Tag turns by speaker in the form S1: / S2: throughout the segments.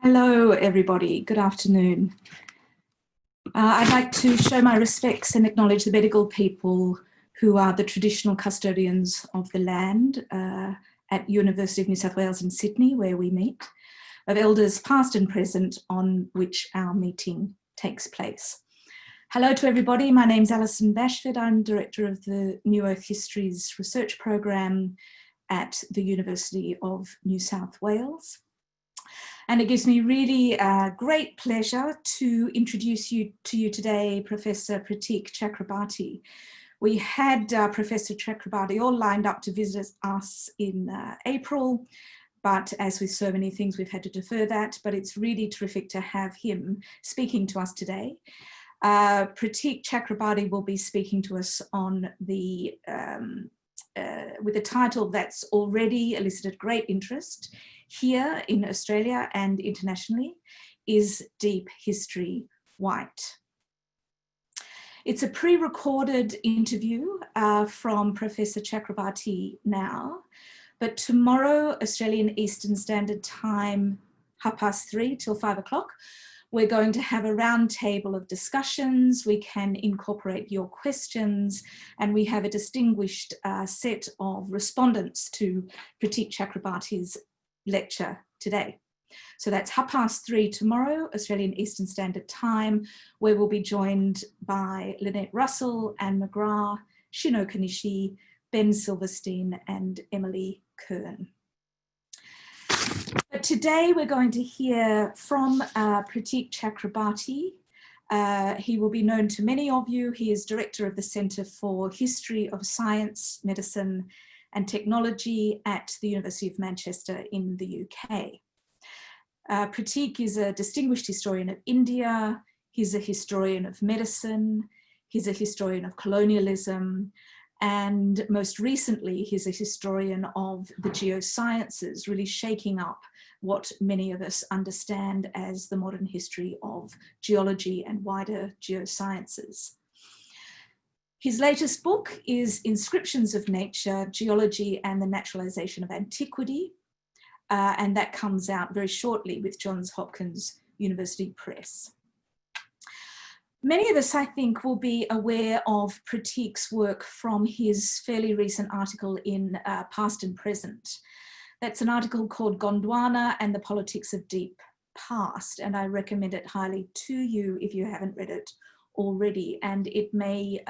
S1: Hello, everybody. Good afternoon. I'd like to show my respects and acknowledge the Bedegal people who are the traditional custodians of the land at University of New South Wales in Sydney, where we meet, of elders past and present on which our meeting takes place. Hello to everybody. My name's Alison Bashford. I'm Director of the New Earth Histories Research Program at the University of New South Wales. And it gives me really great pleasure to introduce to you today Professor Pratik Chakrabarti. We had Professor Chakrabarti all lined up to visit us in April, but as with so many things, we've had to defer that. But it's really terrific to have him speaking to us today. Pratik Chakrabarti will be speaking to us on the with a title that's already elicited great interest here in Australia and internationally, Is Deep History White? It's a pre-recorded interview from Professor Chakrabarti now, but tomorrow, Australian Eastern Standard Time, 3:30 till 5 o'clock, we're going to have a round table of discussions. We can incorporate your questions, and we have a distinguished set of respondents to Pratik Chakrabarti's lecture today. So that's 3:30 tomorrow, Australian Eastern Standard Time, where we'll be joined by Lynette Russell, Anne McGrath, Shino Kanishi, Ben Silverstein, and Emily Kern. But today we're going to hear from Pratik Chakrabarti. He will be known to many of you. He is Director of the Centre for History of Science, Medicine and Technology at the University of Manchester in the UK. Pratik is a distinguished historian of India. He's a historian of medicine. He's a historian of colonialism. And most recently, he's a historian of the geosciences, really shaking up what many of us understand as the modern history of geology and wider geosciences. His latest book is Inscriptions of Nature, Geology and the Naturalization of Antiquity, and that comes out very shortly with Johns Hopkins University Press. Many of us, I think, will be aware of Pratik's work from his fairly recent article in Past and Present. That's an article called Gondwana and the Politics of Deep Past, and I recommend it highly to you if you haven't read it already, and it may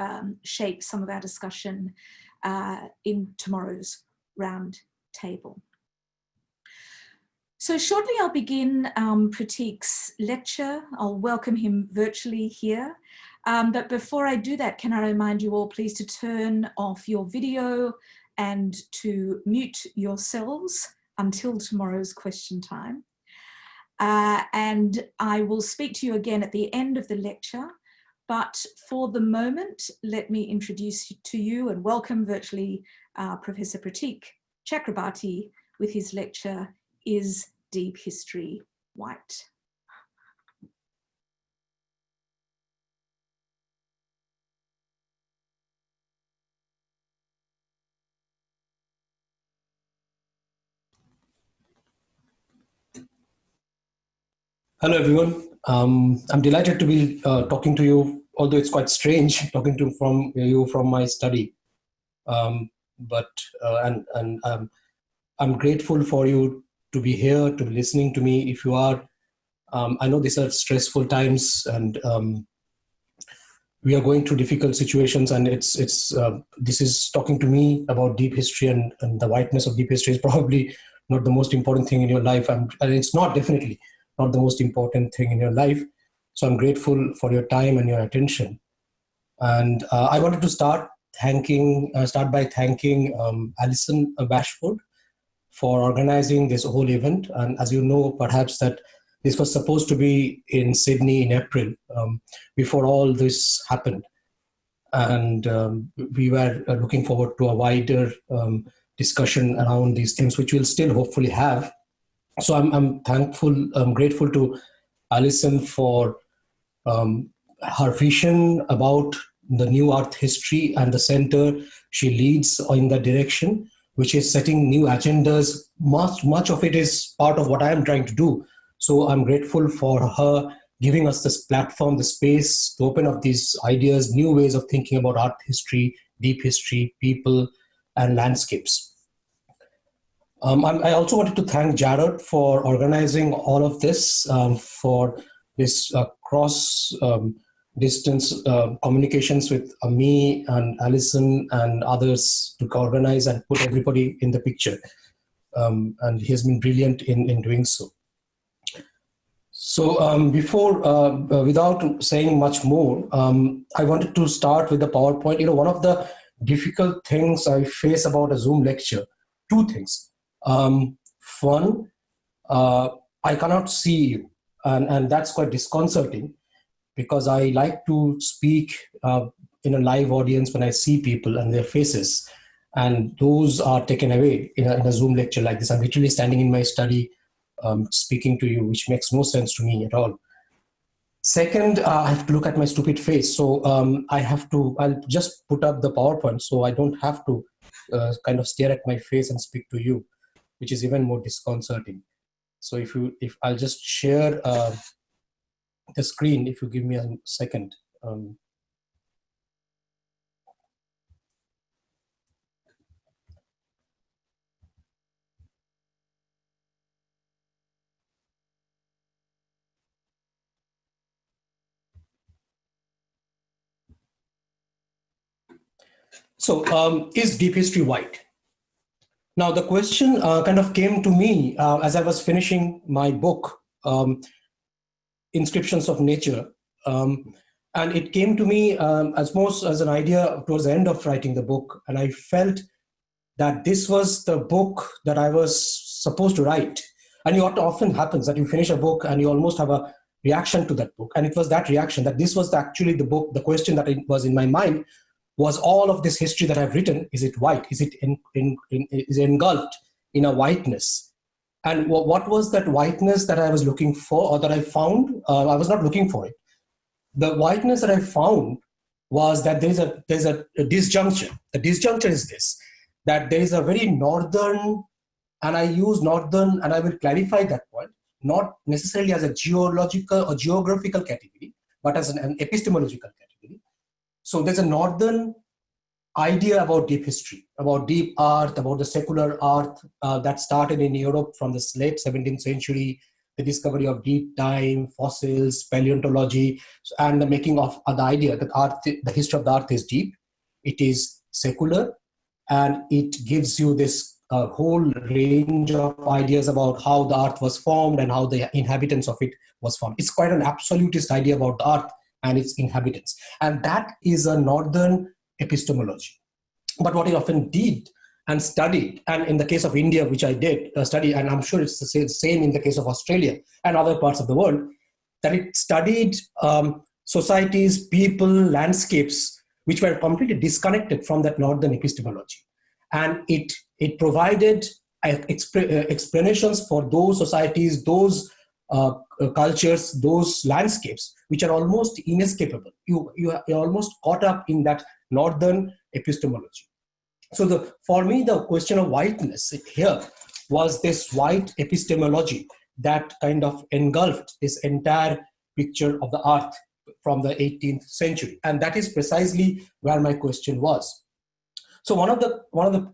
S1: shape some of our discussion in tomorrow's round table. So shortly I'll begin Pratik's lecture. I'll welcome him virtually here. But before I do that, can I remind you all please to turn off your video and to mute yourselves until tomorrow's question time. And I will speak to you again at the end of the lecture. But for the moment, let me introduce to you and welcome virtually Professor Pratik Chakrabarti with his lecture, Is Deep History White?
S2: Hello, everyone. I'm delighted to be talking to you, although it's quite strange talking to you from my study. I'm grateful for you to be here, to be listening to me. If you are, I know these are stressful times, and we are going through difficult situations. And this is talking to me about deep history, and the whiteness of deep history is probably not the most important thing in your life, and it's not definitely not the most important thing in your life. So I'm grateful for your time and your attention. And I wanted to start by thanking Alison Bashford for organizing this whole event. And as you know, perhaps that this was supposed to be in Sydney in April, before all this happened. And we were looking forward to a wider discussion around these things, which we'll still hopefully have. So I'm grateful to Alison for her vision about the new Earth history and the center she leads in that direction, which is setting new agendas. Much of it is part of what I am trying to do, So I'm grateful for her giving us this platform, the space to open up these ideas, new ways of thinking about art history, deep history, people, and landscapes. I also wanted to thank Jared for organizing all of this, for this cross distance communications with me and Alison and others to organize and put everybody in the picture. And he has been brilliant in doing so. So without saying much more, I wanted to start with the PowerPoint. You know, one of the difficult things I face about a Zoom lecture, two things. One, I cannot see you, and that's quite disconcerting because I like to speak in a live audience when I see people and their faces, and those are taken away in a Zoom lecture like this. I'm literally standing in my study speaking to you, which makes no sense to me at all. Second, I have to look at my stupid face. So I'll just put up the PowerPoint so I don't have to kind of stare at my face and speak to you, which is even more disconcerting. So if I'll just share the screen, if you give me a second. So is deep history white? Now, the question kind of came to me as I was finishing my book, Inscriptions of Nature. And it came to me as an idea towards the end of writing the book. And I felt that this was the book that I was supposed to write. And what often happens that you finish a book and you almost have a reaction to that book. And it was that reaction, that this was actually the book, the question that was in my mind was, all of this history that I've written, is it white? Is it is it engulfed in a whiteness? And what was that whiteness that I was looking for, or that I found? I was not looking for it. The whiteness that I found was that there's a disjuncture. The disjuncture is this, that there is a very northern, and I use northern, and I will clarify that point, not necessarily as a geological or geographical category, but as an epistemological category. So there's a northern idea about deep history, about deep art, about the secular art that started in Europe from the late 17th century, the discovery of deep time, fossils, paleontology, and the making of the idea that art, the history of the earth is deep, it is secular, and it gives you this whole range of ideas about how the earth was formed and how the inhabitants of it was formed. It's quite an absolutist idea about the earth and its inhabitants. And that is a northern epistemology. But what I often did and studied, and in the case of India, which I did study, and I'm sure it's the same in the case of Australia and other parts of the world, that it studied societies, people, landscapes, which were completely disconnected from that northern epistemology. And it provided explanations for those societies, those cultures, those landscapes, which are almost inescapable. You're almost caught up in that northern epistemology. So for me, the question of whiteness here was this white epistemology that kind of engulfed this entire picture of the earth from the 18th century. And that is precisely where my question was. So one of the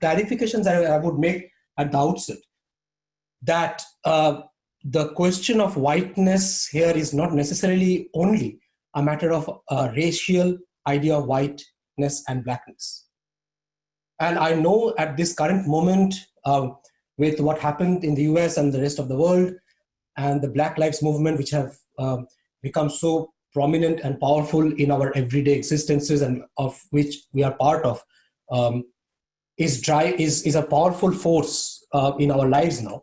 S2: clarifications I would make at the outset, that the question of whiteness here is not necessarily only a matter of a racial idea of whiteness and blackness. And I know at this current moment, with what happened in the US and the rest of the world, and the Black Lives Movement, which have become so prominent and powerful in our everyday existences, and of which we are part of, is a powerful force in our lives now.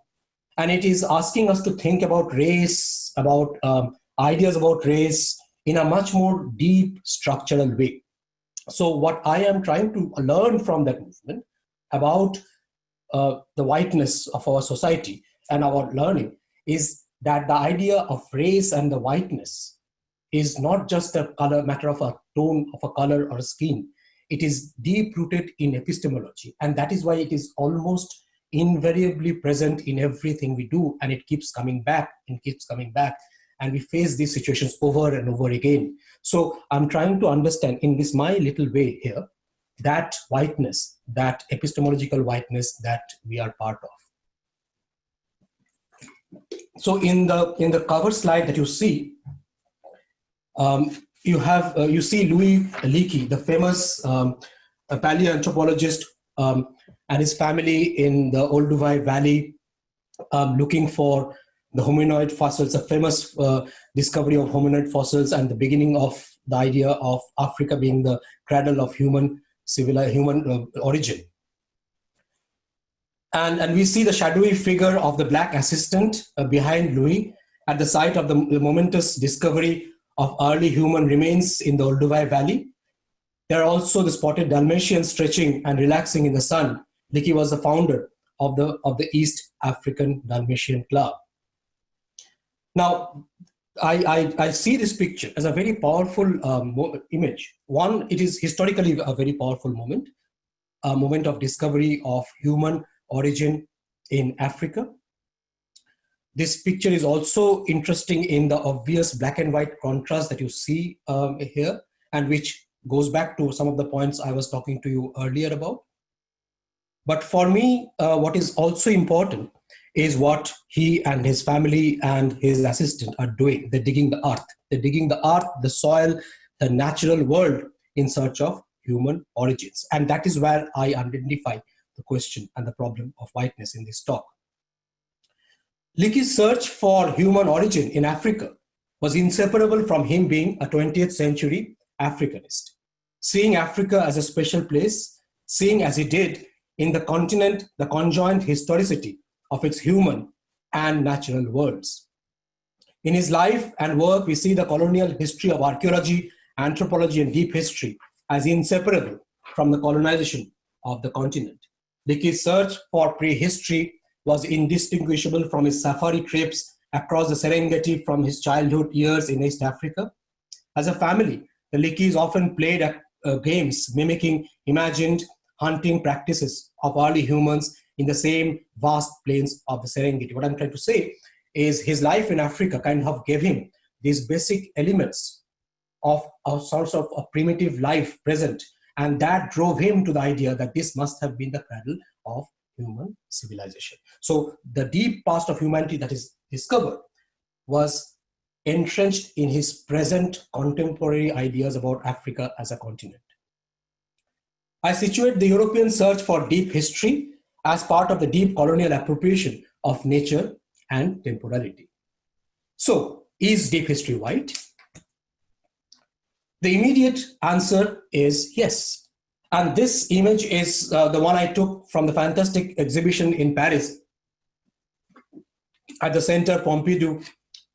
S2: And it is asking us to think about race, about ideas about race in a much more deep structural way. So what I am trying to learn from that movement about the whiteness of our society and our learning is that the idea of race and the whiteness is not just a matter of a tone of a color or a skin. It is deep rooted in epistemology. And that is why it is almost invariably present in everything we do, and it keeps coming back and keeps coming back. And we face these situations over and over again. So I'm trying to understand in this my little way here, that whiteness, that epistemological whiteness that we are part of. So in the cover slide that you see, you see Louis Leakey, the famous paleoanthropologist, and his family in the Olduvai Valley, looking for the hominoid fossils, a famous discovery of hominoid fossils and the beginning of the idea of Africa being the cradle of human origin. And we see the shadowy figure of the black assistant behind Louis at the site of the momentous discovery of early human remains in the Olduvai Valley. There are also the spotted Dalmatian stretching and relaxing in the sun. Leakey was the founder of the East African Dalmatian Club. Now, I see this picture as a very powerful image. One, it is historically a very powerful moment, a moment of discovery of human origin in Africa. This picture is also interesting in the obvious black and white contrast that you see here, and which goes back to some of the points I was talking to you earlier about. But for me, what is also important is what he and his family and his assistant are doing. They're digging the earth. They're digging the earth, the soil, the natural world in search of human origins. And that is where I identify the question and the problem of whiteness in this talk. Leakey's search for human origin in Africa was inseparable from him being a 20th century Africanist, seeing Africa as a special place, seeing as he did in the continent the conjoined historicity of its human and natural worlds. In his life and work, we see the colonial history of archaeology, anthropology, and deep history as inseparable from the colonization of the continent. Leakey's search for prehistory was indistinguishable from his safari trips across the Serengeti from his childhood years in East Africa. As a family, the Leakeys often played games mimicking imagined hunting practices of early humans in the same vast plains of the Serengeti. What I'm trying to say is his life in Africa kind of gave him these basic elements of a sort of a primitive life present, and that drove him to the idea that this must have been the cradle of human civilization. So the deep past of humanity that is discovered was entrenched in his present contemporary ideas about Africa as a continent. I situate the European search for deep history as part of the deep colonial appropriation of nature and temporality. So, is deep history white? The immediate answer is yes. And this image is the one I took from the fantastic exhibition in Paris at the Centre Pompidou.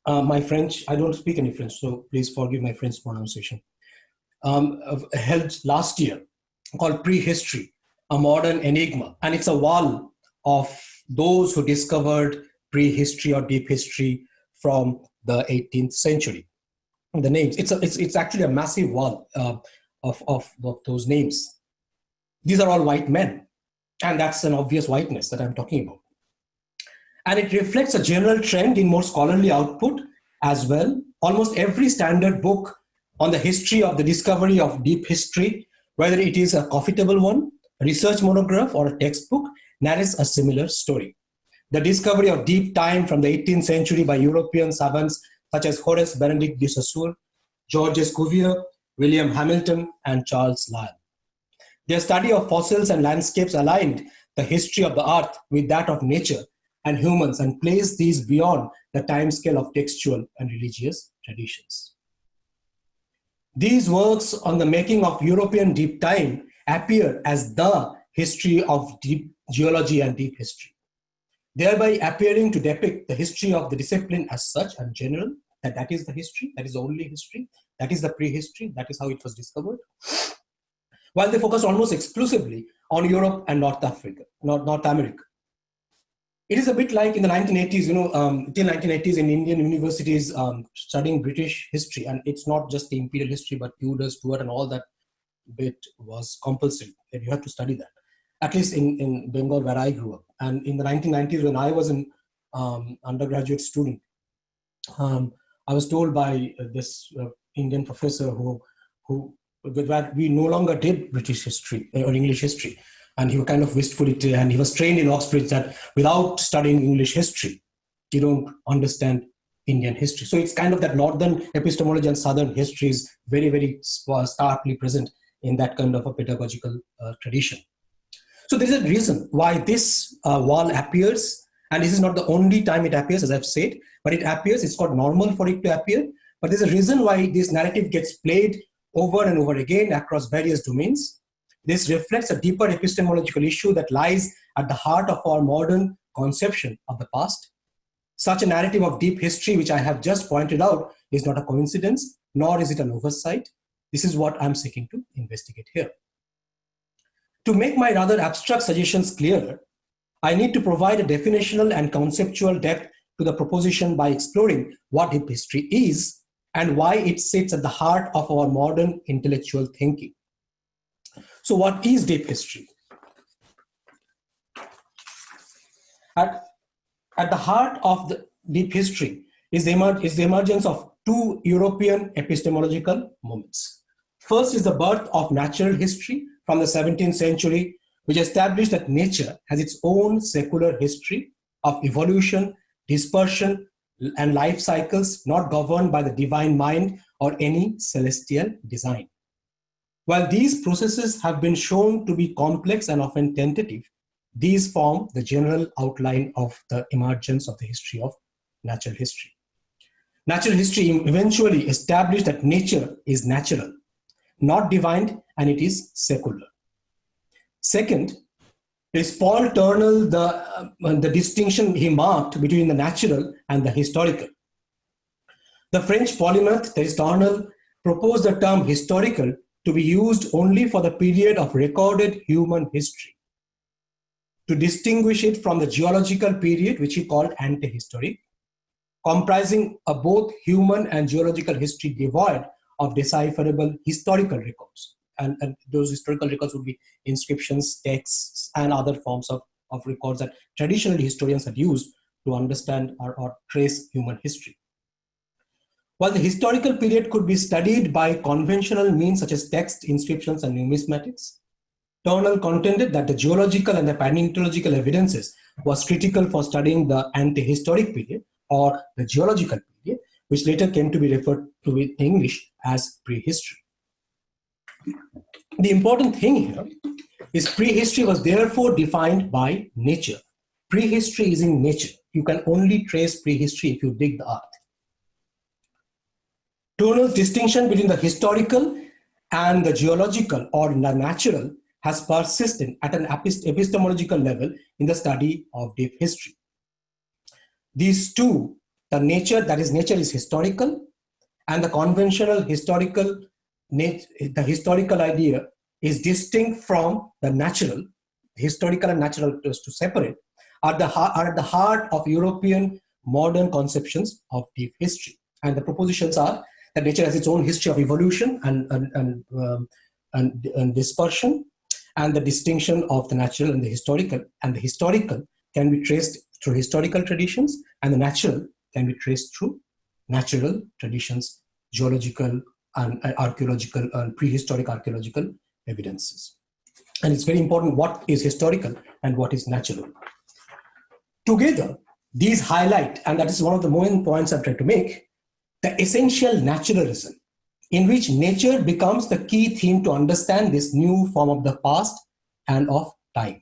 S2: My French, I don't speak any French, so please forgive my French pronunciation. Held last year, called Prehistory, a Modern Enigma. And it's a wall of those who discovered prehistory or deep history from the 18th century. The names, it's actually a massive wall of those names. These are all white men. And that's an obvious whiteness that I'm talking about. And it reflects a general trend in more scholarly output as well. Almost every standard book on the history of the discovery of deep history, whether it is a coffee table one, a research monograph, or a textbook, narrates a similar story. The discovery of deep time from the 18th century by European savants such as Horace Benedict de Saussure, Georges Cuvier, William Hamilton, and Charles Lyell. Their study of fossils and landscapes aligned the history of the earth with that of nature and humans and placed these beyond the timescale of textual and religious traditions. These works on the making of European deep time appear as the history of deep geology and deep history, thereby appearing to depict the history of the discipline as such and general, that is the history, that is the only history, that is the prehistory, that is how it was discovered, while they focus almost exclusively on Europe and North America. It is a bit like in the 1980s, till 1980s in Indian universities studying British history, and it's not just the imperial history, but Tudor, Stuart, and all that bit was compulsory, and you have to study that. at least in Bengal where I grew up. And in the 1990s, when I was an undergraduate student, I was told by this Indian professor that we no longer did British history or English history. And he was kind of wistfully, and he was trained in Oxford that without studying English history, you don't understand Indian history. So it's kind of that northern epistemology and southern history is very, very starkly present in that kind of a pedagogical tradition. So there's a reason why this wall appears, and this is not the only time it appears, as I've said, but it appears, it's quite normal for it to appear, but there's a reason why this narrative gets played over and over again across various domains. This reflects a deeper epistemological issue that lies at the heart of our modern conception of the past. Such a narrative of deep history, which I have just pointed out, is not a coincidence, nor is it an oversight. This is what I'm seeking to investigate here. To make my rather abstract suggestions clearer, I need to provide a definitional and conceptual depth to the proposition by exploring what deep history is and why it sits at the heart of our modern intellectual thinking. So what is deep history? At the heart of the deep history is the emergence of two European epistemological movements. First is the birth of natural history from the 17th century, which established that nature has its own secular history of evolution, dispersion, and life cycles not governed by the divine mind or any celestial design. While these processes have been shown to be complex and often tentative, these form the general outline of the emergence of the history of natural history. Natural history eventually established that nature is natural, not divine, and it is secular. Second is Paul Turnell, the distinction he marked between the natural and the historical. The French polymath, Therese Turnell, proposed the term historical to be used only for the period of recorded human history, to distinguish it from the geological period, which he called antehistoric, comprising a both human and geological history devoid of decipherable historical records. And those historical records would be inscriptions, texts, and other forms of records that traditionally historians had used to understand or trace human history. While the historical period could be studied by conventional means such as text, inscriptions, and numismatics, Turnell contended that the geological and the paleontological evidences was critical for studying the antehistoric period or the geological period, which later came to be referred to in English as prehistory. The important thing here is prehistory was therefore defined by nature. Prehistory is in nature. You can only trace prehistory if you dig the earth. Turnell's distinction between the historical and the geological or the natural has persisted at an epistemological level in the study of deep history. These two, the nature is historical, and the conventional historical, the historical idea is distinct from the natural. Historical and natural, to separate, are at the heart of European modern conceptions of deep history. And the propositions are that nature has its own history of evolution and dispersion, and the distinction of the natural and the historical. And the historical can be traced through historical traditions, and the natural can be traced through natural traditions, geological and archaeological and prehistoric archaeological evidences. And it's very important what is historical and what is natural. Together, these highlight, and that is one of the main points I've tried to make, the essential naturalism, in which nature becomes the key theme to understand this new form of the past and of time.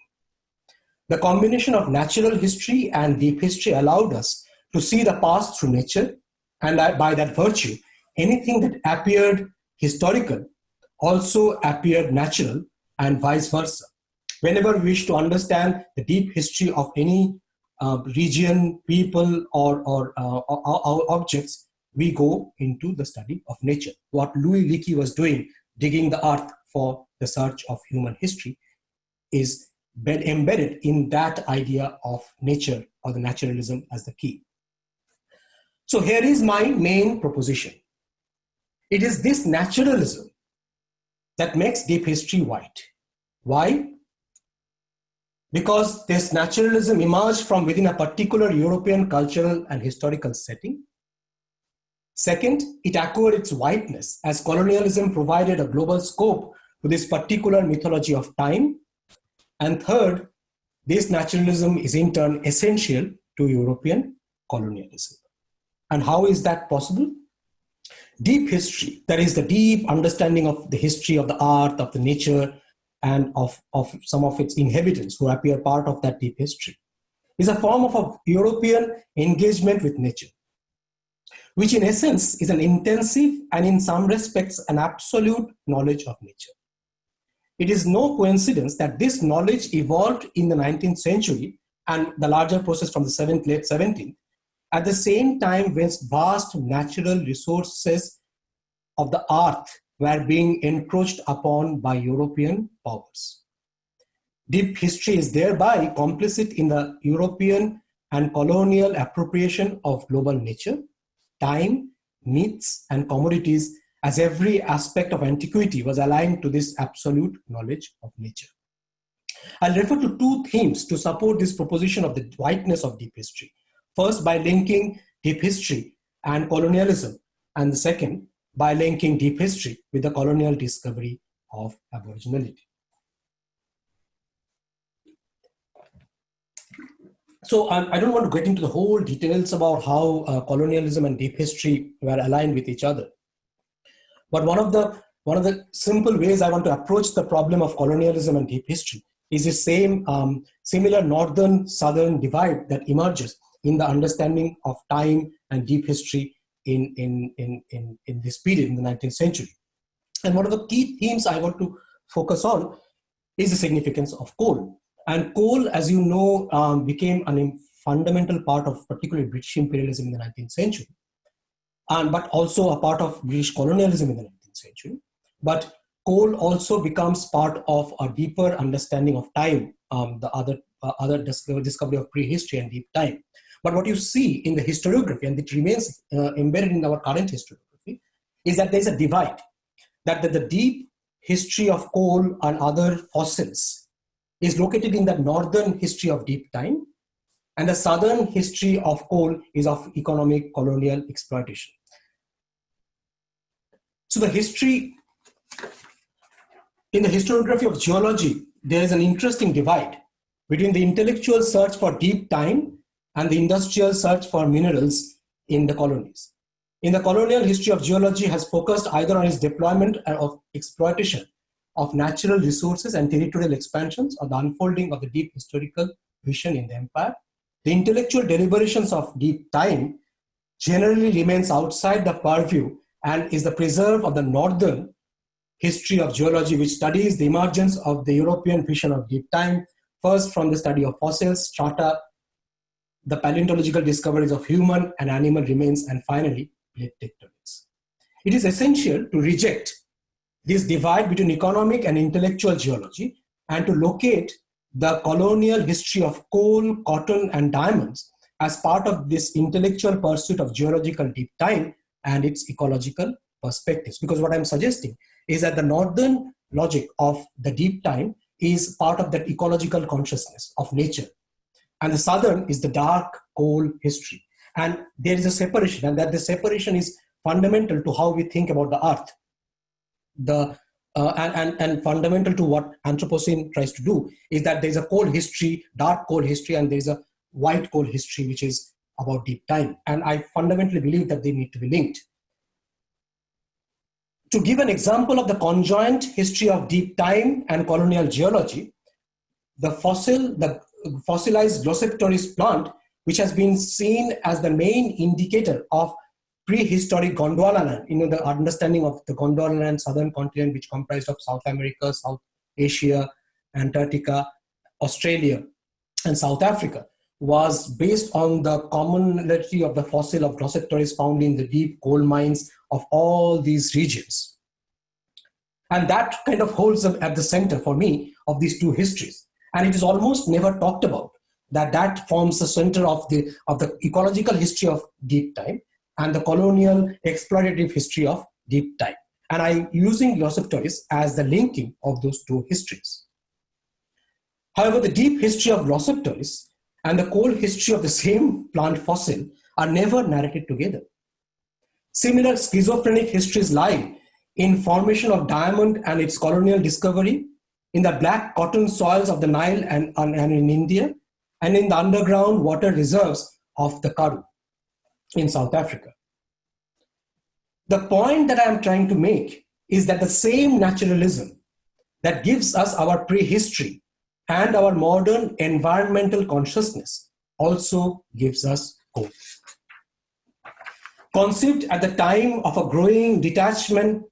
S2: The combination of natural history and deep history allowed us to see the past through nature, and by that virtue, anything that appeared historical also appeared natural, and vice versa. Whenever we wish to understand the deep history of any region, people, or objects, we go into the study of nature. What Louis Leakey was doing, digging the earth for the search of human history, is embedded in that idea of nature or the naturalism as the key. So here is my main proposition. It is this naturalism that makes deep history white. Why? because this naturalism emerged from within a particular European cultural and historical setting. Second, it acquired its wideness as colonialism provided a global scope to this particular mythology of time. And third, this naturalism is in turn essential to European colonialism. And how is that possible? Deep history, that is the deep understanding of the history of the earth, of the nature, and of some of its inhabitants who appear part of that deep history, is a form of a European engagement with nature, which in essence is an intensive and in some respects an absolute knowledge of nature. It is no coincidence that this knowledge evolved in the 19th century and the larger process from the late 17th, at the same time when vast natural resources of the earth were being encroached upon by European powers. Deep history is thereby complicit in the European and colonial appropriation of global nature, time, myths, and commodities, as every aspect of antiquity was aligned to this absolute knowledge of nature. I'll refer to two themes to support this proposition of the wideness of deep history. First, by linking deep history and colonialism, and the second, by linking deep history with the colonial discovery of aboriginality. So I don't want to get into the whole details about how colonialism and deep history were aligned with each other. But one of the simple ways I want to approach the problem of colonialism and deep history is the same similar northern-southern divide that emerges in the understanding of time and deep history in this period in the 19th century. And one of the key themes I want to focus on is the significance of coal. And coal, as you know, became a fundamental part of particularly British imperialism in the 19th century, but also a part of British colonialism in the 19th century. But coal also becomes part of a deeper understanding of time, the other discovery of prehistory and deep time. But what you see in the historiography, and it remains embedded in our current historiography, is that there's a divide, that the deep history of coal and other fossils is located in the northern history of deep time, and the southern history of coal is of economic colonial exploitation. So in the historiography of geology, there is an interesting divide between the intellectual search for deep time and the industrial search for minerals in the colonies. In the colonial history of geology has focused either on its deployment of exploitation of natural resources and territorial expansions, or the unfolding of the deep historical vision in the empire. The intellectual deliberations of deep time generally remains outside the purview and is the preserve of the northern history of geology, which studies the emergence of the European vision of deep time, first from the study of fossils, strata, the paleontological discoveries of human and animal remains, and finally, plate tectonics. It is essential to reject this divide between economic and intellectual geology and to locate the colonial history of coal, cotton, and diamonds as part of this intellectual pursuit of geological deep time and its ecological perspectives. Because what I'm suggesting is that the northern logic of the deep time is part of that ecological consciousness of nature, and the southern is the dark coal history. And there is a separation, and that the separation is fundamental to how we think about the earth. And fundamental to what Anthropocene tries to do is that there's a coal history, dark coal history, and there's a white coal history, which is about deep time. And I fundamentally believe that they need to be linked. To give an example of the conjoint history of deep time and colonial geology, the fossilized Glossopteris plant, which has been seen as the main indicator of prehistoric Gondwanaland, the understanding of the Gondwanaland southern continent, which comprised of South America, South Asia, Antarctica, Australia, and South Africa, was based on the commonality of the fossil of Glossopteris found in the deep coal mines of all these regions. And that kind of holds up at the center for me of these two histories. And it is almost never talked about, that forms the center of the ecological history of deep time and the colonial exploitative history of deep time. And I'm using Glossopteris as the linking of those two histories. However, the deep history of glossopteris and the coal history of the same plant fossil are never narrated together. Similar schizophrenic histories lie in formation of diamond and its colonial discovery, in the black cotton soils of the Nile and in India, and in the underground water reserves of the Karoo in South Africa. The point that I am trying to make is that the same naturalism that gives us our prehistory and our modern environmental consciousness also gives us hope. Conceived at the time of a growing detachment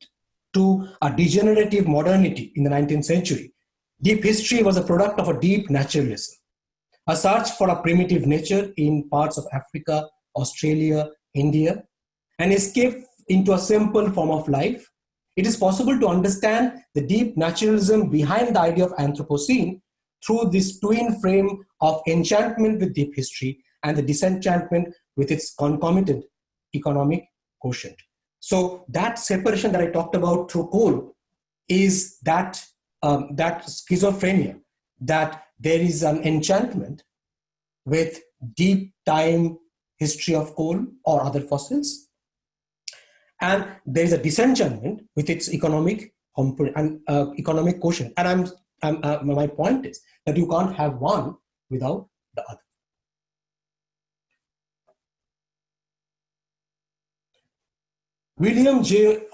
S2: to a degenerative modernity in the 19th century, deep history was a product of a deep naturalism, a search for a primitive nature in parts of Africa, Australia, India, an escape into a simple form of life. It is possible to understand the deep naturalism behind the idea of Anthropocene through this twin frame of enchantment with deep history and the disenchantment with its concomitant economic quotient. So that separation that I talked about through coal is that schizophrenia, that there is an enchantment with deep time history of coal or other fossils, and there is a disenchantment with its economic economic quotient. And my point is that you can't have one without the other. William J.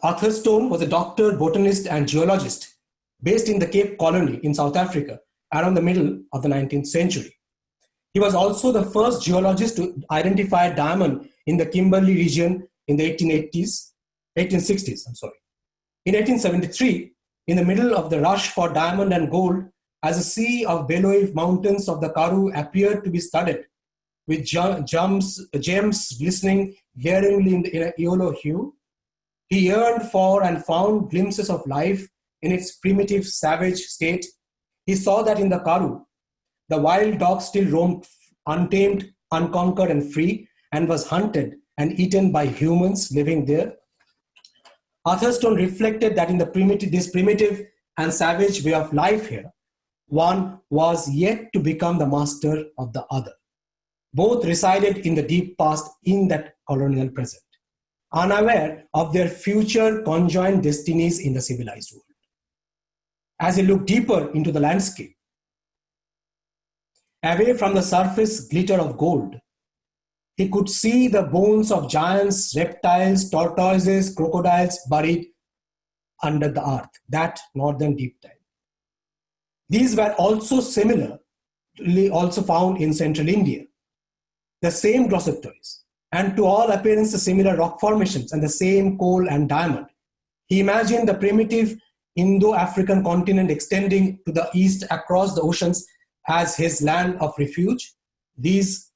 S2: Atherstone was a doctor, botanist, and geologist based in the Cape Colony in South Africa around the middle of the 19th century. He was also the first geologist to identify diamond in the Kimberley region in the 1860s. In 1873, in the middle of the rush for diamond and gold, as a sea of billowy mountains of the Karoo appeared to be studded with gems glistening glaringly in a yellow hue, he yearned for and found glimpses of life in its primitive savage state. He saw that in the Karoo, the wild dog still roamed untamed, unconquered, and free, and was hunted and eaten by humans living there. Atherstone reflected that in this primitive and savage way of life here, one was yet to become the master of the other. Both resided in the deep past in that colonial present, unaware of their future conjoined destinies in the civilized world. As he looked deeper into the landscape, away from the surface glitter of gold, he could see the bones of giants, reptiles, tortoises, crocodiles buried under the earth, that northern deep time. These were also similarly also found in central India. The same glossopteris, and to all appearance the similar rock formations and the same coal and diamond. He imagined the primitive Indo-African continent extending to the east across the oceans as his land of refuge. These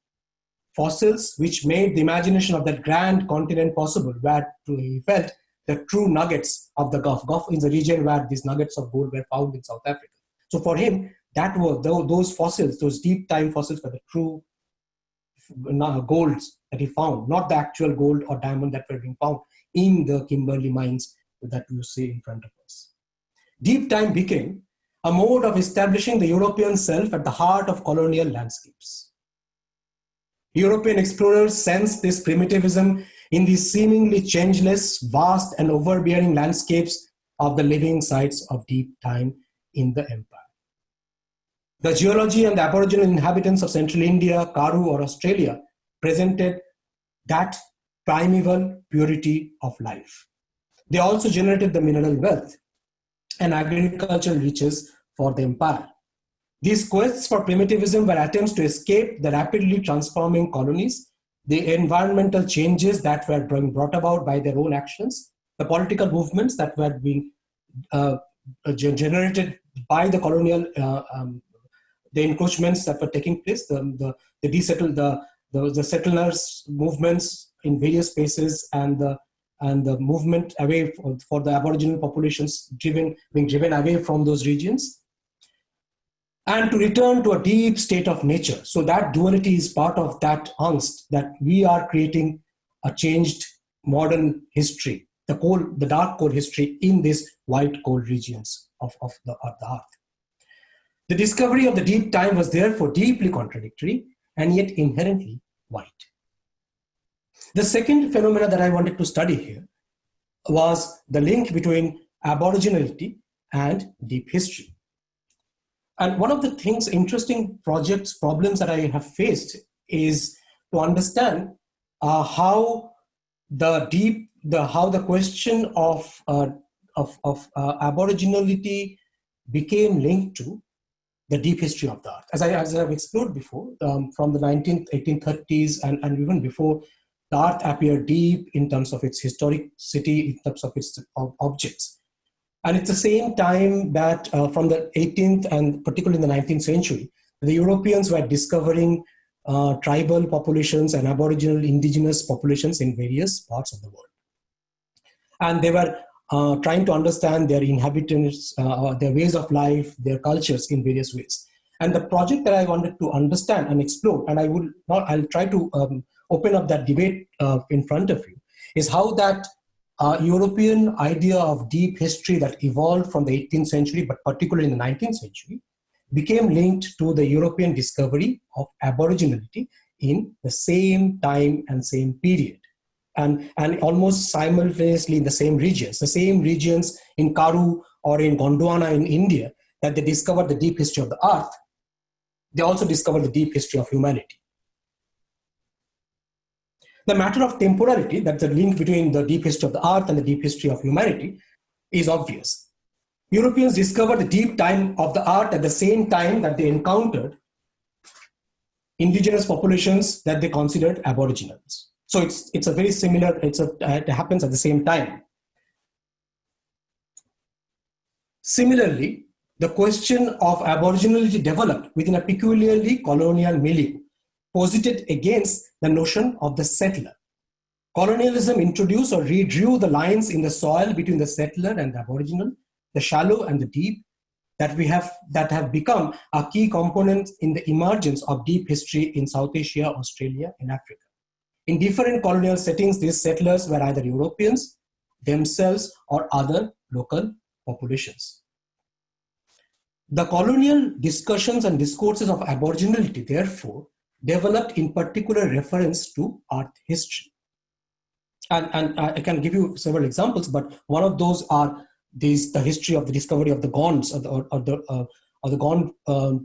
S2: fossils, which made the imagination of that grand continent possible, where he felt the true nuggets of the Gulf. Gulf is the region where these nuggets of gold were found in South Africa. So for him, that were those fossils, those deep time fossils, were the true golds that he found, not the actual gold or diamond that were being found in the Kimberley mines that you see in front of us. Deep time became a mode of establishing the European self at the heart of colonial landscapes. European explorers sensed this primitivism in these seemingly changeless, vast, and overbearing landscapes of the living sites of deep time in the empire. The geology and the aboriginal inhabitants of central India, Karoo, or Australia presented that primeval purity of life. They also generated the mineral wealth and agricultural riches for the empire. These quests for primitivism were attempts to escape the rapidly transforming colonies, the environmental changes that were being brought about by their own actions, the political movements that were being generated by the colonial the encroachments that were taking place, the settlers movements in various spaces, and the movement away for the aboriginal populations being driven away from those regions, and to return to a deep state of nature. So that duality is part of that angst that we are creating a changed modern history, the dark coal history in these white coal regions of the earth. The discovery of the deep time was therefore deeply contradictory and yet inherently white. The second phenomena that I wanted to study here was the link between aboriginality and deep history. And one of the things, interesting problems that I have faced is to understand how the question of aboriginality became linked to the deep history of the earth. As I've explored before, from the 1830s and even before, the earth appeared deep in terms of its historicity, in terms of its objects. And it's the same time that from the 18th and particularly in the 19th century, the Europeans were discovering tribal populations and aboriginal indigenous populations in various parts of the world. And they were trying to understand their inhabitants, their ways of life, their cultures in various ways. And the project that I wanted to understand and explore, and I'll try to open up that debate in front of you, is how that European idea of deep history that evolved from the 18th century, but particularly in the 19th century, became linked to the European discovery of aboriginality in the same time and same period. And almost simultaneously in the same regions in Karoo or in Gondwana in India, that they discovered the deep history of the earth, they also discovered the deep history of humanity. The matter of temporality, that's the link between the deep history of the earth and the deep history of humanity, is obvious. Europeans discovered the deep time of the earth at the same time that they encountered indigenous populations that they considered aboriginals. So it's a very similar, it happens at the same time. Similarly, the question of aboriginality developed within a peculiarly colonial milieu, posited against the notion of the settler. Colonialism introduced or redrew the lines in the soil between the settler and the aboriginal, the shallow and the deep, that have become a key component in the emergence of deep history in South Asia, Australia, and Africa. In different colonial settings, these settlers were either Europeans themselves or other local populations. The colonial discussions and discourses of aboriginality, therefore, developed in particular reference to art history. And I can give you several examples, but one of those are the history of the discovery of the Gonds or the Gond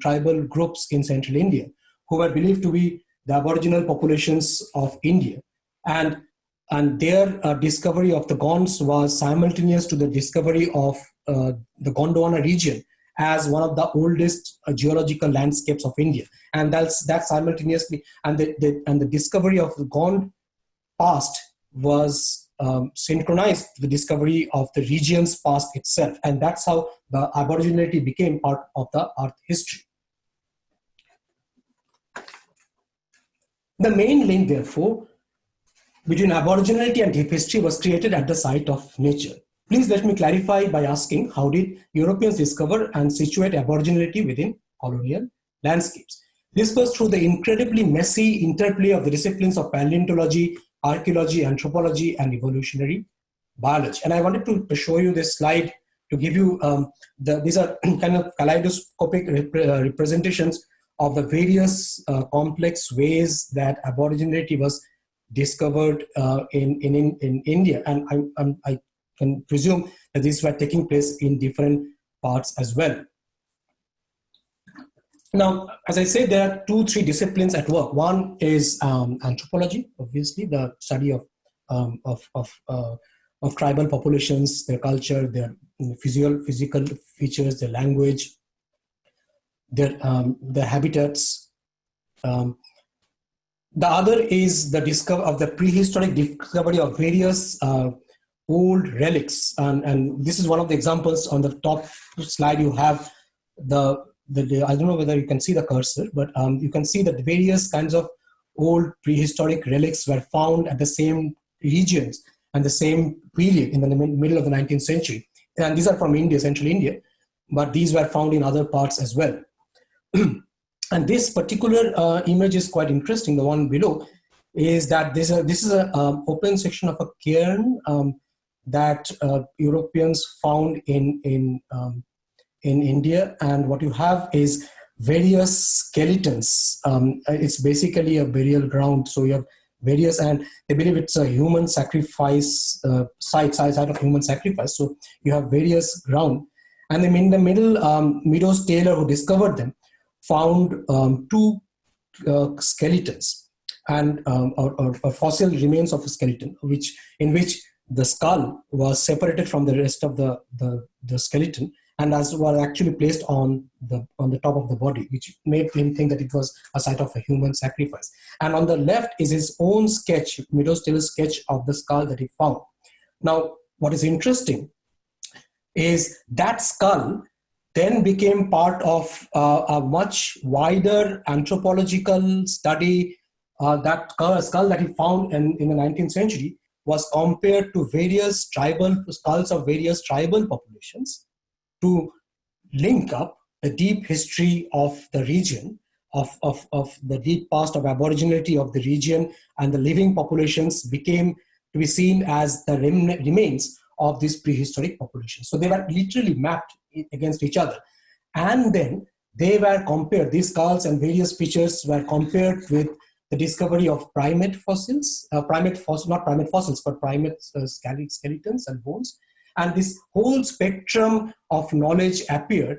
S2: tribal groups in central India, who were believed to be the aboriginal populations of India. And their discovery of the Gonds was simultaneous to the discovery of the Gondwana region as one of the oldest geological landscapes of India. And that's simultaneously, and the discovery of the Gond past was synchronized to the discovery of the region's past itself. And that's how the aboriginality became part of the art history. The main link, therefore, between aboriginality and deep history was created at the site of nature. Please let me clarify by asking, how did Europeans discover and situate aboriginality within colonial landscapes? This was through the incredibly messy interplay of the disciplines of paleontology, archaeology, anthropology, and evolutionary biology. And I wanted to show you this slide to give you, these are kind of kaleidoscopic representations of the various complex ways that aboriginality was discovered in India. And I can presume that these were taking place in different parts as well. Now, as I said, there are 2-3 disciplines at work. One is anthropology, obviously, the study of tribal populations, their culture, their physical features, their language, their habitats. The other is the prehistoric discovery of various old relics, and this is one of the examples. On the top slide you have I don't know whether you can see the cursor, but you can see that various kinds of old prehistoric relics were found at the same regions and the same period in the middle of the 19th century. And these are from India, central India, but these were found in other parts as well. And this particular image is quite interesting. The one below is that this is an open section of a cairn that Europeans found in in India, and what you have is various skeletons. It's basically a burial ground, so you have various, and they believe it's a human sacrifice site of human sacrifice. So you have various ground, and then in the middle, Meadows Taylor, who discovered them, found two skeletons and or fossil remains of a skeleton, in which the skull was separated from the rest of the skeleton, and was actually placed on the top of the body, which made him think that it was a site of a human sacrifice. And on the left is his own sketch, Meadows Taylor's sketch of the skull that he found. Now, what is interesting is that skull then became part of a much wider anthropological study. That skull that he found in the 19th century was compared to various skulls of various tribal populations to link up the deep history of the region, of the deep past of aboriginality of the region, and the living populations became to be seen as the remains of these prehistoric populations. So they were literally mapped against each other. And then they were compared, these skulls and various features were compared with the discovery of primate fossils, not primate fossils, but primate skeletons and bones. And this whole spectrum of knowledge appeared.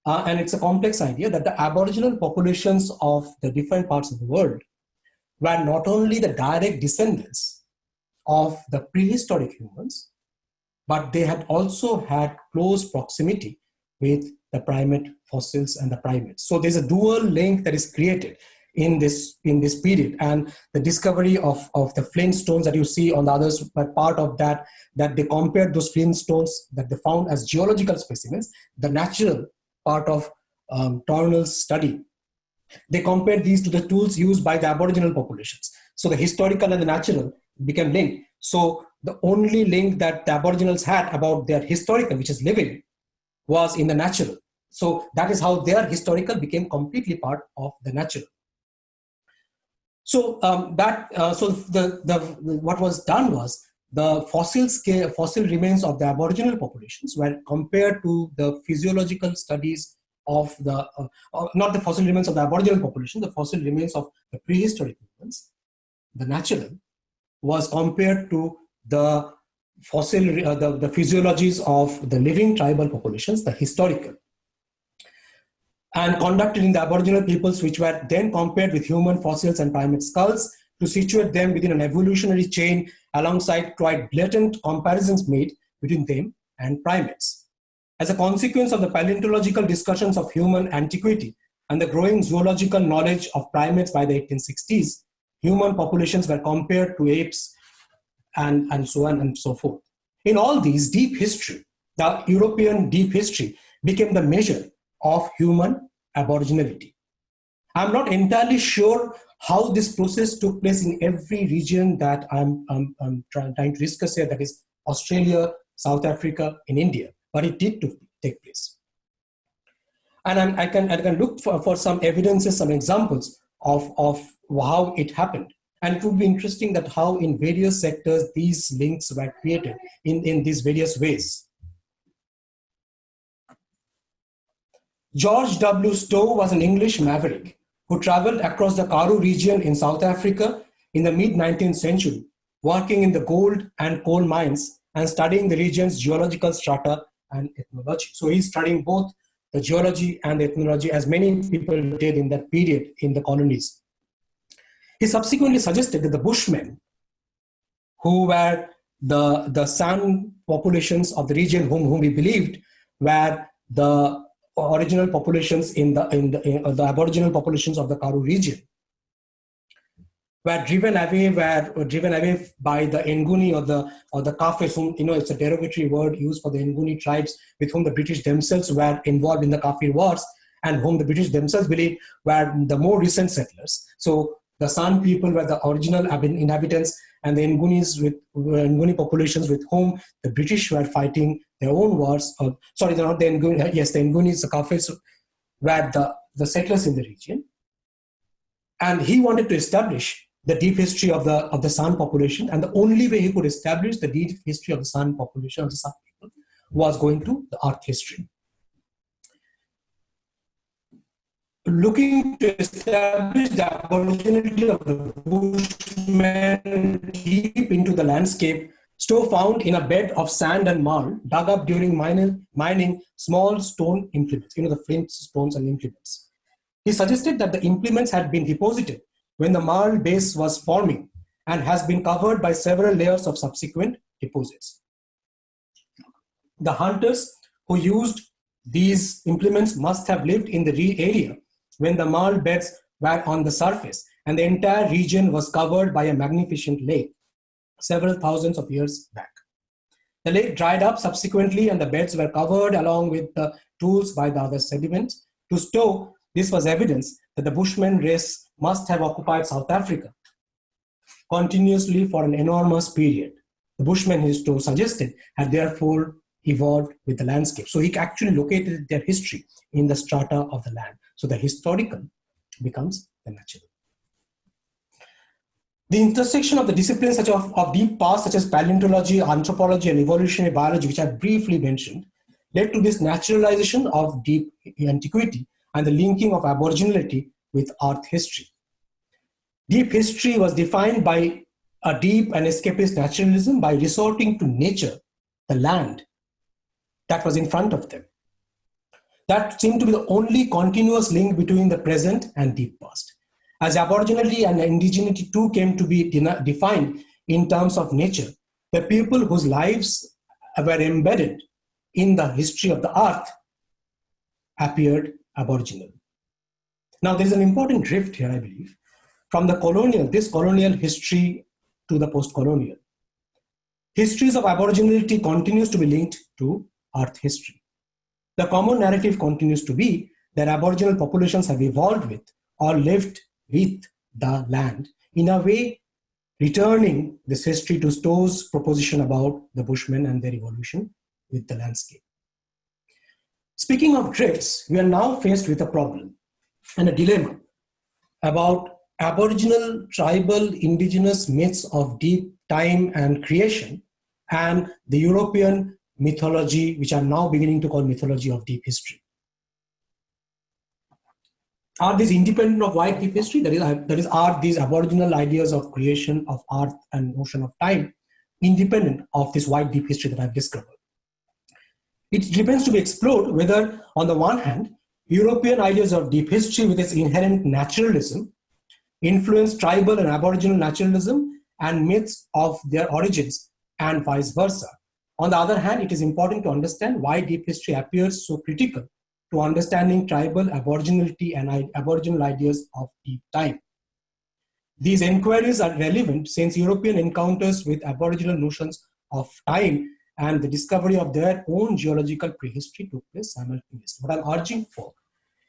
S2: And it's a complex idea that the aboriginal populations of the different parts of the world were not only the direct descendants of the prehistoric humans, but they had also had close proximity with the primate fossils and the primates. So there's a dual link that is created in this period, and the discovery of the flint stones that you see on the others were part of that they compared those flint stones that they found as geological specimens, the natural part of Tornell's study. They compared these to the tools used by the aboriginal populations. So the historical and the natural became linked. So the only link that the aboriginals had about their historical, which is living, was in the natural. So that is how their historical became completely part of the natural. So what was done was the fossil remains of the aboriginal populations were compared to the physiological studies of the not the fossil remains of the aboriginal population, the fossil remains of the prehistoric humans, the natural, was compared to the fossil the physiologies of the living tribal populations, the historical, and conducted in the aboriginal peoples, which were then compared with human fossils and primate skulls to situate them within an evolutionary chain, alongside quite blatant comparisons made between them and primates. As a consequence of the paleontological discussions of human antiquity and the growing zoological knowledge of primates by the 1860s, human populations were compared to apes and so on and so forth. In all these, deep history, the European deep history, became the measure of human aboriginality. I'm not entirely sure how this process took place in every region that I'm trying to discuss here, that is Australia, South Africa, in India, but it did take place. And I can look for some evidences, some examples of how it happened. And it would be interesting that how in various sectors these links were created in these various ways. George W. Stowe was an English maverick who traveled across the Karoo region in South Africa in the mid-19th century, working in the gold and coal mines and studying the region's geological strata and ethnology. So he's studying both the geology and the ethnology, as many people did in that period in the colonies. He subsequently suggested that the Bushmen, who were the San populations of the region, whom he believed were the original populations in the Aboriginal populations of the Karoo region, were driven away by the Nguni or the Kaffirs, whom, it's a derogatory word used for the Nguni tribes with whom the British themselves were involved in the Kaffir wars, and whom the British themselves believed were the more recent settlers. So the San people were the original inhabitants, and the Nguni populations with whom the British were fighting their own wars. Sorry, they're not the Nguni. Yes, the Ngunis, the Kafirs, were the settlers in the region. And he wanted to establish the deep history of the San population, and the only way he could establish the deep history of the San population, of the San people, was going to the art history. looking to establish the aboriginality of the Bushmen deep into the landscape, Stowe found in a bed of sand and marl dug up during mining small stone implements, the flint stones and implements. He suggested that the implements had been deposited when the marl base was forming and has been covered by several layers of subsequent deposits. The hunters who used these implements must have lived in the area when the marl beds were on the surface and the entire region was covered by a magnificent lake several thousands of years back. The lake dried up subsequently and the beds were covered along with the tools by the other sediments. To Stowe, this was evidence that the Bushman race must have occupied South Africa continuously for an enormous period. The Bushmen, his Stowe suggested, had therefore evolved with the landscape. So he actually located their history in the strata of the land. So the historical becomes the natural. The intersection of the disciplines such of deep past, such as paleontology, anthropology, and evolutionary biology, which I briefly mentioned, led to this naturalization of deep antiquity and the linking of aboriginality with Earth history. Deep history was defined by a deep and escapist naturalism by resorting to nature, the land that was in front of them. That seemed to be the only continuous link between the present and deep past. As aboriginality and indigeneity too came to be defined in terms of nature, the people whose lives were embedded in the history of the earth appeared aboriginal. Now there's an important drift here, I believe, from the colonial history to the post-colonial. Histories of aboriginality continues to be linked to earth history. The common narrative continues to be that aboriginal populations have evolved with or lived with the land, in a way returning this history to Stowe's proposition about the Bushmen and their evolution with the landscape. Speaking of drifts, we are now faced with a problem and a dilemma about aboriginal, tribal, indigenous myths of deep time and creation and the European mythology, which I'm now beginning to call mythology of deep history. Are these independent of wide deep history? Are these aboriginal ideas of creation of earth and notion of time independent of this wide deep history that I've discovered? It remains to be explored whether, on the one hand, European ideas of deep history with its inherent naturalism influence tribal and aboriginal naturalism and myths of their origins, and vice versa. On the other hand, it is important to understand why deep history appears so critical to understanding tribal aboriginality and aboriginal ideas of deep time. These inquiries are relevant since European encounters with aboriginal notions of time and the discovery of their own geological prehistory took place simultaneously. What I'm urging for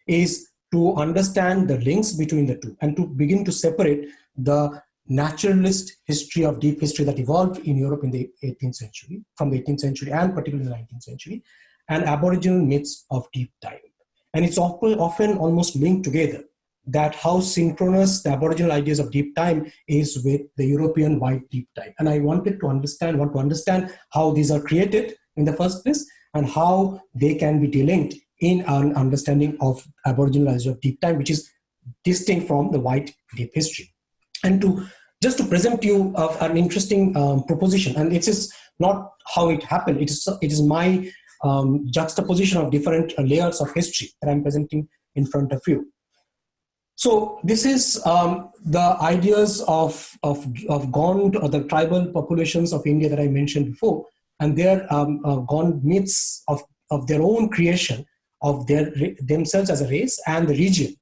S2: is to understand the links between the two and to begin to separate the naturalist history of deep history that evolved in Europe in the 18th century, from the 18th century and particularly the 19th century, and aboriginal myths of deep time. And it's often almost linked together, that how synchronous the aboriginal ideas of deep time is with the European wide deep time. And I want to understand how these are created in the first place and how they can be delinked in an understanding of aboriginal ideas of deep time, which is distinct from the wide deep history. And just to present you an interesting proposition, and it is not how it happened, it is my juxtaposition of different layers of history that I'm presenting in front of you. So this is the ideas of Gond, or the tribal populations of India that I mentioned before, and their Gond myths of their own creation of themselves as a race and the region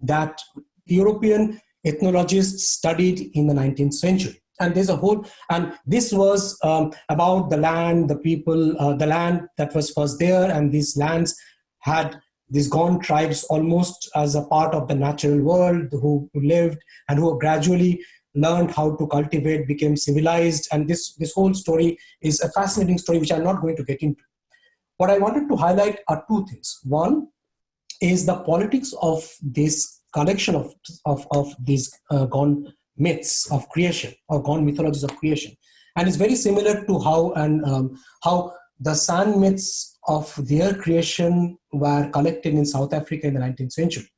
S2: that European ethnologists studied in the 19th century. And there's a whole, and this was about the land, the people, the land that was first there, and these lands had these Gond tribes almost as a part of the natural world who lived and who gradually learned how to cultivate, became civilized. And this whole story is a fascinating story, which I'm not going to get into. What I wanted to highlight are two things. One is the politics of this collection of these Gond myths of creation, or Gond mythologies of creation. And it's very similar to how the San myths of their creation were collected in South Africa in the 19th century.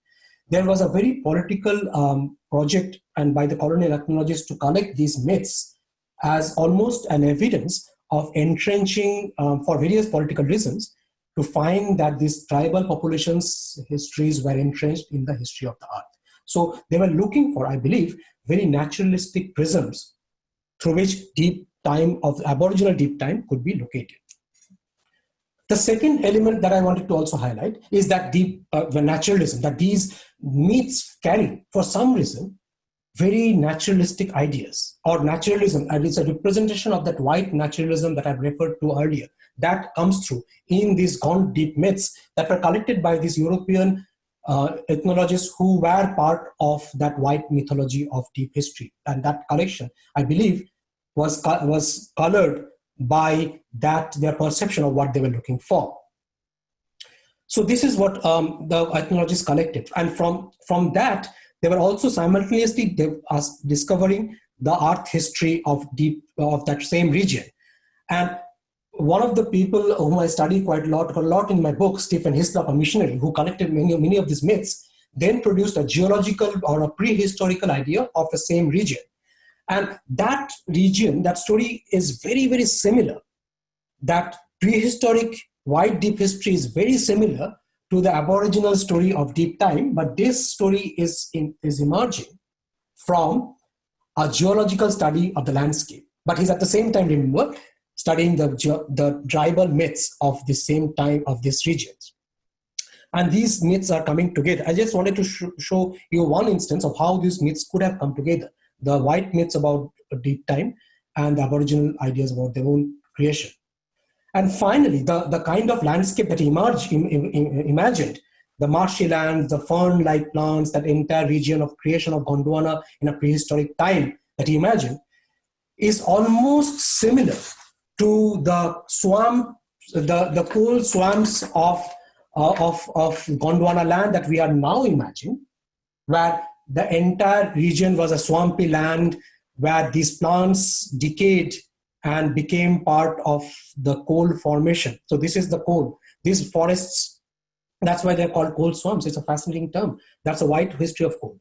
S2: there was a very political project and by the colonial ethnologists to collect these myths as almost an evidence of entrenching for various political reasons, to find that these tribal populations' histories were entrenched in the history of the earth. So they were looking for, I believe, very naturalistic prisms through which deep time of Aboriginal deep time could be located. The second element that I wanted to also highlight is that the naturalism, that these myths carry, for some reason, very naturalistic ideas, or naturalism, and it's a representation of that white naturalism that I've referred to earlier, that comes through in these gone deep myths that were collected by these European ethnologists who were part of that white mythology of deep history. And that collection, I believe, was colored by that their perception of what they were looking for. So this is what the ethnologists collected, and from that they were also simultaneously discovering the art history of that same region. And one of the people whom I study quite a lot in my book, Stephen Hislop, a missionary who collected many of these myths, then produced a geological or a prehistorical idea of the same region. And that region, that story is very, very similar. That prehistoric white deep history is very similar to the Aboriginal story of deep time, but this story is emerging from a geological study of the landscape. But he's at the same time, remember, studying the tribal myths of the same time of these regions. And these myths are coming together. I just wanted to show you one instance of how these myths could have come together. The white myths about deep time and the Aboriginal ideas about their own creation. And finally, the kind of landscape that imagined, the marshy land, the fern-like plants, that entire region of creation of Gondwana in a prehistoric time that he imagined, is almost similar to the swamp, the coal swamps of Gondwana land that we are now imagining, where the entire region was a swampy land where these plants decayed and became part of the coal formation. So this is the coal. These forests, that's why they're called coal swamps. It's a fascinating term. That's a white history of coal.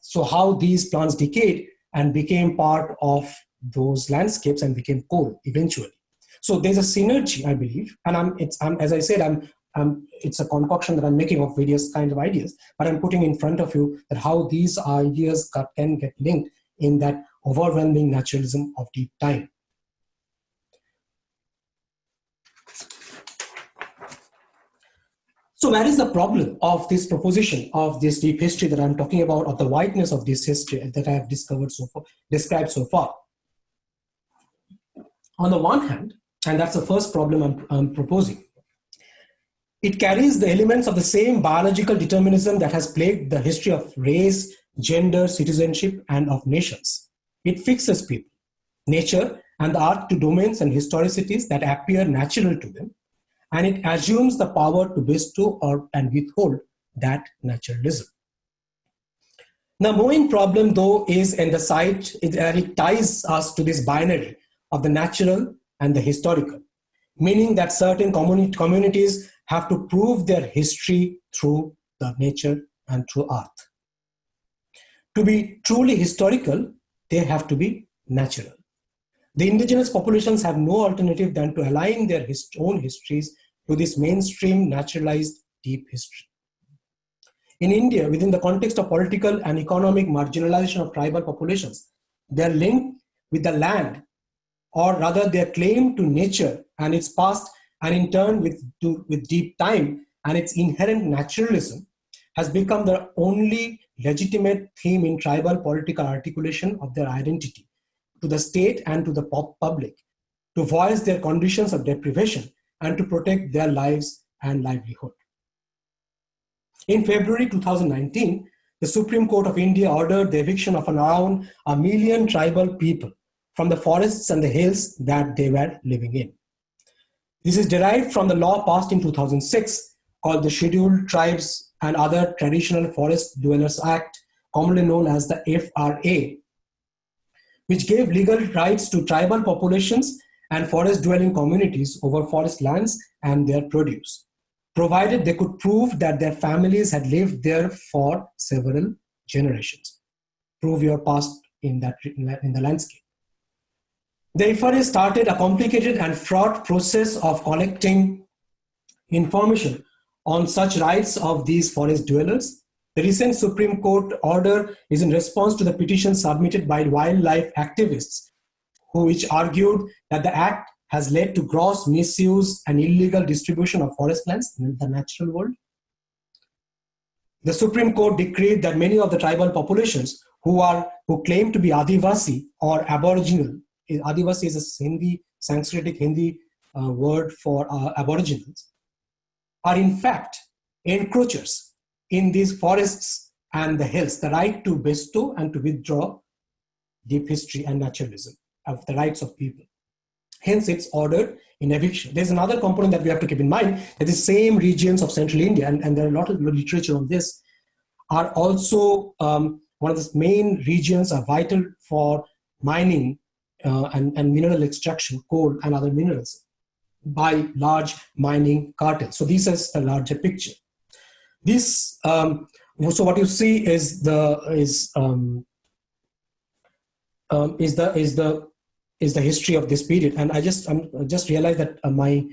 S2: So how these plants decayed and became part of those landscapes and became coal eventually. So there's a synergy, I believe, and as I said, it's a concoction that I'm making of various kinds of ideas, but I'm putting in front of you that how these ideas can get linked in that overwhelming naturalism of deep time. So where is the problem of this proposition of this deep history that I'm talking about, of the whiteness of this history that I have described so far? On the one hand, and that's the first problem I'm proposing, it carries the elements of the same biological determinism that has plagued the history of race, gender, citizenship, and of nations. It fixes people, nature, and the art to domains and historicities that appear natural to them, and it assumes the power to bestow and withhold that naturalism. The main problem, though, is in the site that it ties us to this binary of the natural and the historical, meaning that certain communities have to prove their history through the nature and through art. To be truly historical, they have to be natural. The indigenous populations have no alternative than to align their own histories to this mainstream naturalized deep history. In India, within the context of political and economic marginalization of tribal populations, they are linked with the land, or rather their claim to nature and its past, and in turn with deep time and its inherent naturalism, has become the only legitimate theme in tribal political articulation of their identity to the state and to the public, to voice their conditions of deprivation and to protect their lives and livelihood. In February 2019, the Supreme Court of India ordered the eviction of around 1 million tribal people from the forests and the hills that they were living in. This is derived from the law passed in 2006 called the Scheduled Tribes and Other Traditional Forest Dwellers Act, commonly known as the FRA, which gave legal rights to tribal populations and forest-dwelling communities over forest lands and their produce. provided they could prove that their families had lived there for several generations. Prove your past in the landscape. The FRA started a complicated and fraught process of collecting information on such rights of these forest dwellers. The recent Supreme Court order is in response to the petition submitted by wildlife activists, which argued that the act has led to gross misuse and illegal distribution of forest lands in the natural world. The Supreme Court decreed that many of the tribal populations who claim to be Adivasi or Aboriginal, Adivasi is a Sanskritic Hindi word for Aboriginals, are in fact encroachers in these forests and the hills, the right to bestow and to withdraw deep history and naturalism of the rights of people. Hence, it's ordered in eviction. There's another component that we have to keep in mind, that the same regions of central India, and there are a lot of literature on this, are also one of the main regions are vital for mining and mineral extraction, coal and other minerals, by large mining cartels. So this is the larger picture. This, so what you see is the history of this period. And I just realized that my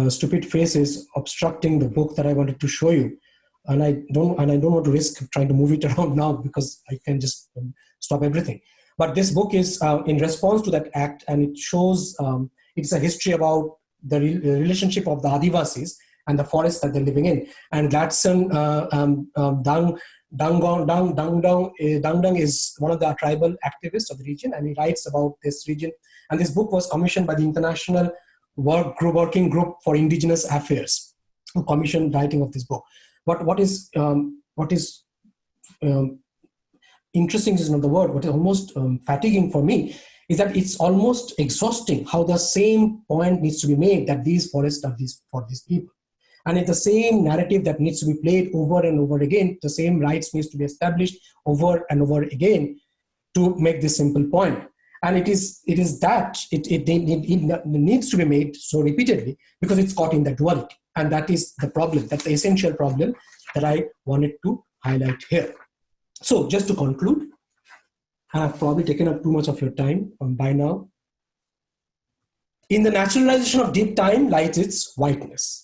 S2: stupid face is obstructing the book that I wanted to show you, and I don't want to risk trying to move it around now because I can just stop everything. But this book is in response to that act, and it shows it's a history about the relationship of the Adivasis and the forest that they're living in. And Gladson Dangdang is one of the tribal activists of the region, and he writes about this region. And this book was commissioned by the International Working Group for Indigenous Affairs, who commissioned writing of this book. But what is interesting is not the word. What is almost fatiguing for me is that it's almost exhausting how the same point needs to be made, that these forests are for these people. And it's the same narrative that needs to be played over and over again. The same rights needs to be established over and over again to make this simple point. And it needs to be made so repeatedly because it's caught in the duality. And that is the problem. That's the essential problem that I wanted to highlight here. So just to conclude, I've probably taken up too much of your time by now. In the naturalization of deep time lies its whiteness.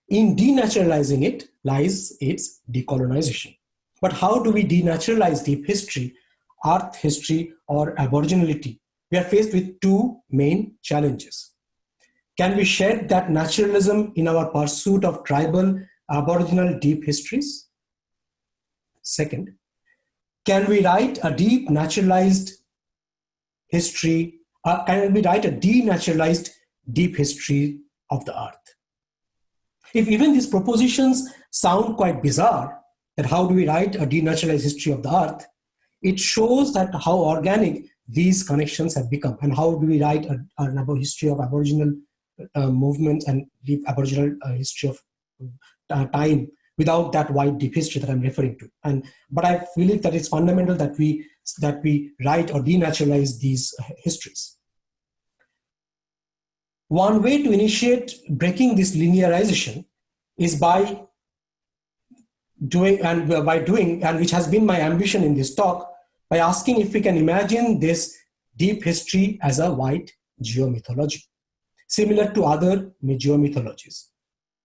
S2: In denaturalizing it lies its decolonization. But how do we denaturalize deep history, earth history, or aboriginality? We are faced with two main challenges. Can we shed that naturalism in our pursuit of tribal, aboriginal deep histories? Second, can we write a deep naturalized history, can we write a denaturalized deep history of the earth? If even these propositions sound quite bizarre, that how do we write a denaturalized history of the earth, it shows that how organic these connections have become, and how do we write a history of Aboriginal movements and deep Aboriginal history of time without that wide deep history that I'm referring to. But I believe that it's fundamental that we write or denaturalize these histories. One way to initiate breaking this linearization is by doing, and which has been my ambition in this talk, by asking if we can imagine this deep history as a white geomythology, similar to other geomythologies.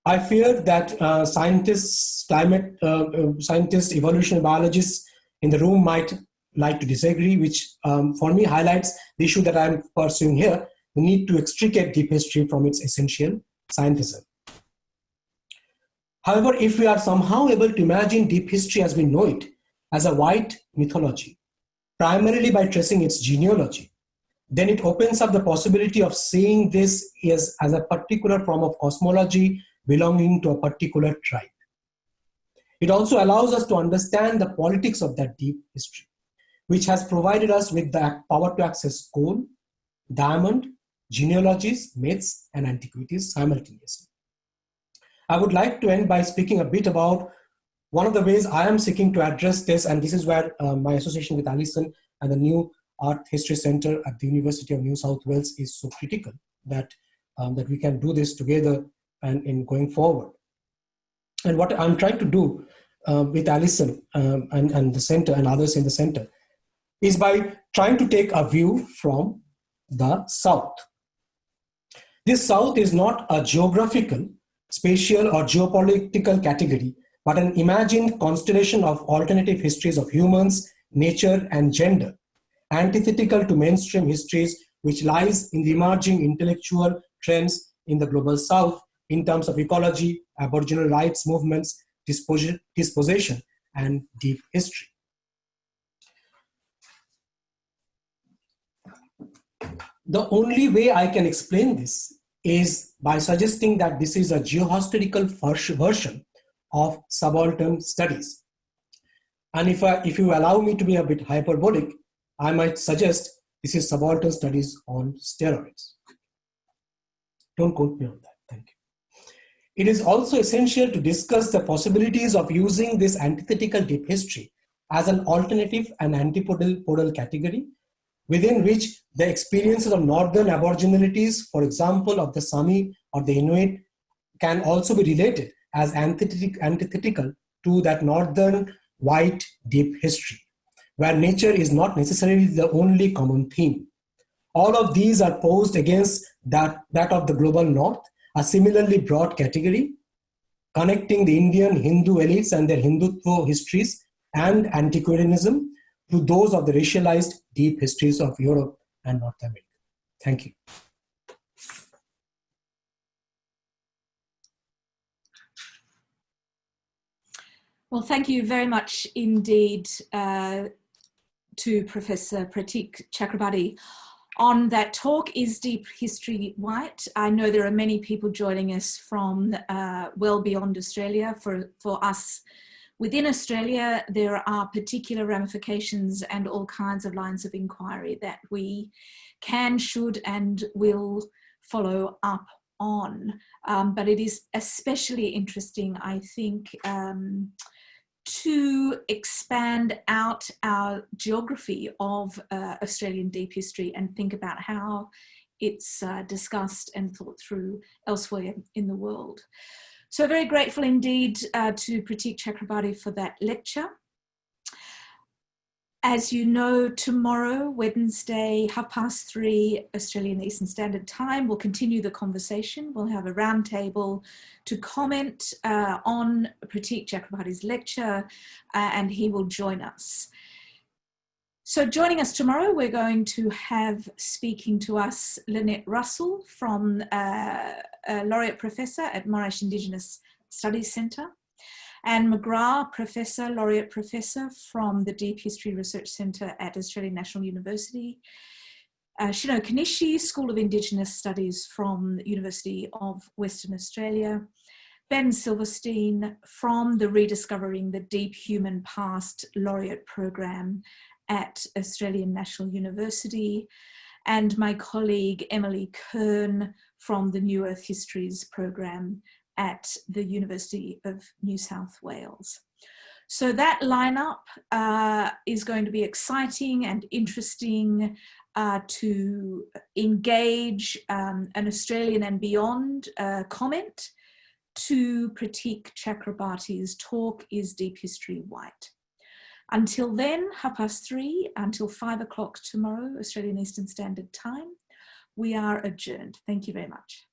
S2: I fear that scientists, evolutionary biologists in the room might like to disagree, which for me highlights the issue that I'm pursuing here, the need to extricate deep history from its essential scientism. However, if we are somehow able to imagine deep history as we know it, as a white mythology, primarily by tracing its genealogy, then it opens up the possibility of seeing this as a particular form of cosmology belonging to a particular tribe. It also allows us to understand the politics of that deep history, which has provided us with the power to access coal, diamond, genealogies, myths, and antiquities simultaneously. I would like to end by speaking a bit about one of the ways I am seeking to address this, and this is where my association with Alison and the new Art History Center at the University of New South Wales is so critical, that we can do this together and in going forward. And what I'm trying to do with Alison and the center and others in the center is by trying to take a view from the South. This South is not a geographical, spatial, or geopolitical category, but an imagined constellation of alternative histories of humans, nature, and gender, antithetical to mainstream histories, which lies in the emerging intellectual trends in the global South in terms of ecology, Aboriginal rights movements, dispossession, and deep history. The only way I can explain this is by suggesting that this is a geohistorical version of subaltern studies. And if you allow me to be a bit hyperbolic, I might suggest this is subaltern studies on steroids. Don't quote me on that, thank you. It is also essential to discuss the possibilities of using this antithetical deep history as an alternative and antipodal category within which the experiences of northern Aboriginalities, for example, of the Sami or the Inuit, can also be related as antithetical to that northern white deep history, where nature is not necessarily the only common theme. All of these are posed against that of the global north, a similarly broad category, connecting the Indian Hindu elites and their Hindutva histories and antiquarianism to those of the racialized deep histories of Europe and North America. Thank you.
S1: Well, thank you very much indeed to Professor Pratik Chakrabarti on that talk, Is Deep History White? I know there are many people joining us from well beyond Australia. For us within Australia, there are particular ramifications and all kinds of lines of inquiry that we can, should, and will follow up on. But it is especially interesting, I think, to expand out our geography of Australian deep history and think about how it's discussed and thought through elsewhere in the world. So very grateful indeed to Pratik Chakrabarti for that lecture. As you know, tomorrow, Wednesday, 3:30 Australian Eastern Standard Time, we'll continue the conversation. We'll have a roundtable to comment on Pratik Chakrabarti's lecture, and he will join us. So joining us tomorrow, we're going to have speaking to us Lynette Russell, from a Laureate Professor at Monash Indigenous Studies Centre, Anne McGrath, Professor, Laureate Professor from the Deep History Research Centre at Australian National University, Shino Kanishi, School of Indigenous Studies from the University of Western Australia, Ben Silverstein from the Rediscovering the Deep Human Past Laureate Program at Australian National University, and my colleague Emily Kern from the New Earth Histories Program at the University of New South Wales. So that lineup is going to be exciting and interesting to engage an Australian and beyond comment to Pratik Chakrabarti's talk, Is Deep History White? Until then, 3:30 until 5 o'clock tomorrow, Australian Eastern Standard Time, we are adjourned. Thank you very much.